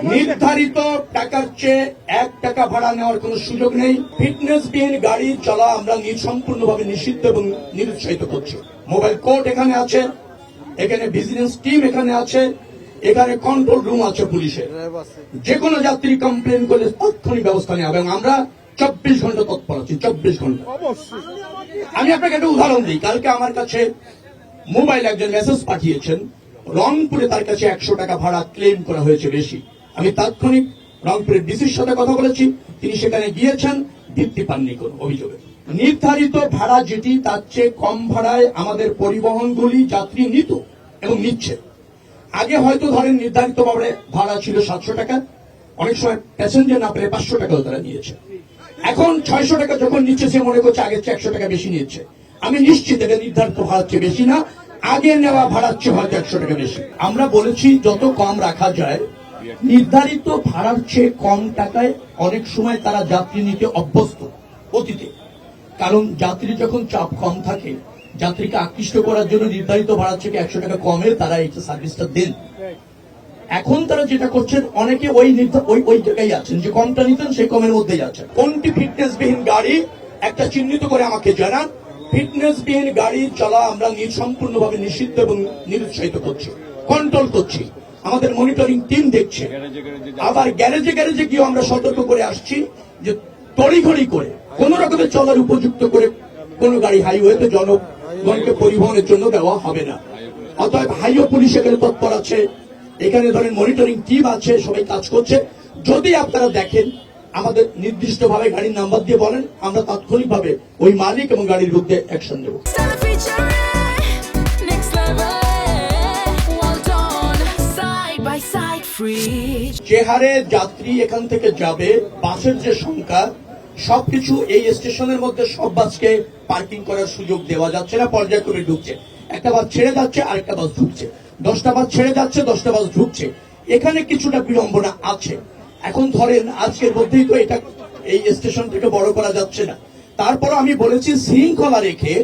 নির্ধারিত টাকার চেয়ে 1 টাকা ভাড়া নেওয়ার কোনো সুযোগ নেই। ফিটনেসবিহীন গাড়ি চলা আমরা সম্পূর্ণভাবে নিষিদ্ধ এবং নিরুৎসাহিত করছি। মোবাইল কোর্ট এখানে আছে, এখানে ভিজিলেন্স টিম এখানে আছে, এখানে কন্ট্রোল রুম আছে পুলিশের। যে কোনো যাত্রী কমপ্লেন করলে তাৎক্ষণিক ব্যবস্থা নেওয়া হবে এবং আমরা 24 ঘন্টা তৎপর আছি। 24 ঘন্টা। আমি আপনাকে একটা উদাহরণ দিই। কালকে আমার কাছে মোবাইল একজন মেসেজ পাঠিয়েছেন, রংপুরে তার কাছে 100 টাকা ভাড়া ক্লেম করা হয়েছে বেশি। আমি তাৎক্ষণিক রংপুরের ডিসির সাথে কথা বলেছি, তিনি সেখানে গিয়েছেন, ভিত্তি পাননি কোন অভিযোগে। নির্ধারিত ভাড়া যেটি তার চেয়ে কম ভাড়ায় আমাদের পরিবহনগুলি যাত্রী নিত এবং নিচ্ছে। আগে হয়তো ধরেন নির্ধারিত ভাড়া ছিল 700 টাকা, অনেক সময় প্যাসেঞ্জার না পেলে 500 টাকাও তারা নিয়েছে। এখন 600 টাকা যখন নিচ্ছে সে মনে করছে আগের চেয়ে 100 টাকা বেশি নিচ্ছে। আমি নিশ্চিত এটা নির্ধারিত ভাড়ার চেয়ে বেশি না, আগে নেওয়া ভাড়ার চেয়ে হয়তো 100 টাকা বেশি। আমরা বলেছি যত কম রাখা যায়। নির্ধারিত ভাড়ার চেয়ে কম টাকায় অনেক সময় তারা যাত্রী নিতে অভ্যস্ত অতীতে, কারণ যাত্রী যখন চাপ কম থাকে যাত্রীকে আকৃষ্ট করার জন্য নির্ধারিত ভাড়ার থেকে 100 টাকা কমে তারা এই সার্ভিসটা দেন। এখন তারা যেটা করছেন, অনেকে ওই জায়গায় আছেন যে কমটা নিতেন সেই কমের মধ্যেই আছেন। কোনটি ফিটনেসবিহীন গাড়ি একটা চিহ্নিত করে আমাকে জানান। ফিটনেসবিহীন গাড়ি চলা আমরা সম্পূর্ণভাবে নিষিদ্ধ এবং নিরুৎসাহিত করছি, কন্ট্রোল করছি। আমাদের মনিটরিং টিম দেখছে। আবার গ্যারেজে গ্যারেজে গিয়ে আমরা সতর্ক করে আসছি যে তড়িঘড়ি করে কোন রকমের চলার উপযুক্ত করে কোন গাড়ি হাইওয়েতে জনগণকে পরিবহনের জন্য দেওয়া হবে না। অতএব হাইওয়ে পুলিশ এখানে তৎপর আছে, এখানে ধরেন মনিটরিং টিম আছে, সবাই কাজ করছে। যদি আপনারা দেখেন আমাদের নির্দিষ্টভাবে গাড়ির নাম্বার দিয়ে বলেন, আমরা তাৎক্ষণিকভাবে ওই মালিক এবং গাড়ির বিরুদ্ধে অ্যাকশন নেব। যে হারে যাত্রী এখান থেকে যাবে, বাসের যে সংখ্যা, সবকিছু এই স্টেশনের মধ্যে সব বাসকে পার্কিং করার সুযোগ দেওয়া যাচ্ছে না, পর্যায়ক্রমে ঢুকছে। একটা বাস ছেড়ে যাচ্ছে, আরেকটা বাস ঢুকছে। 10টা বাস ছেড়ে যাচ্ছে, 10টা বাস ঢুকছে। এখানে কিছুটা বিড়ম্বনা আছে। এখন ধরেন আজকের মধ্যেই তো এটা এই স্টেশন থেকে বড় করা যাচ্ছে না। তারপর আমি বলেছি শৃঙ্খলা রেখে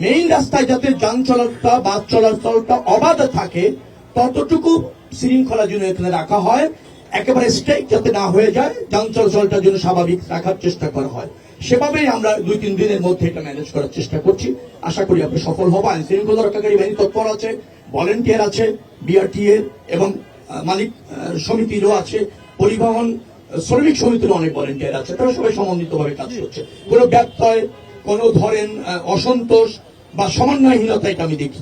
মেইন রাস্তায় যাতে যান চলাচলটা, বাস চলাচলটা অবাধ থাকে, ততটুকু শৃঙ্খলা যেন এখানে রাখা হয়। একেবারে স্ট্রাইক যাতে না হয়ে যায়, যান চলাচলটা যেন স্বাভাবিক রাখার চেষ্টা করা হয়। সেভাবেই আমরা 2-3 দিনের মধ্যে এটা ম্যানেজ করার চেষ্টা করছি। আশা করি আপনি সফল হব। আইন শৃঙ্খলা রক্ষাকারী বাহিনী তৎপর আছে, ভলেন্টিয়ার আছে, বিআরটিএ এবং মালিক সমিতিরও আছে, পরিবহন শ্রমিক সমিতিরও অনেক ভলেন্টিয়ার আছে। তারা সবাই সমন্বিতভাবে কাজ করছে। কোনো ব্যত্যয়, কোনো ধরেন অসন্তোষ বা সমন্বয়হীনতা এটা আমি দেখি।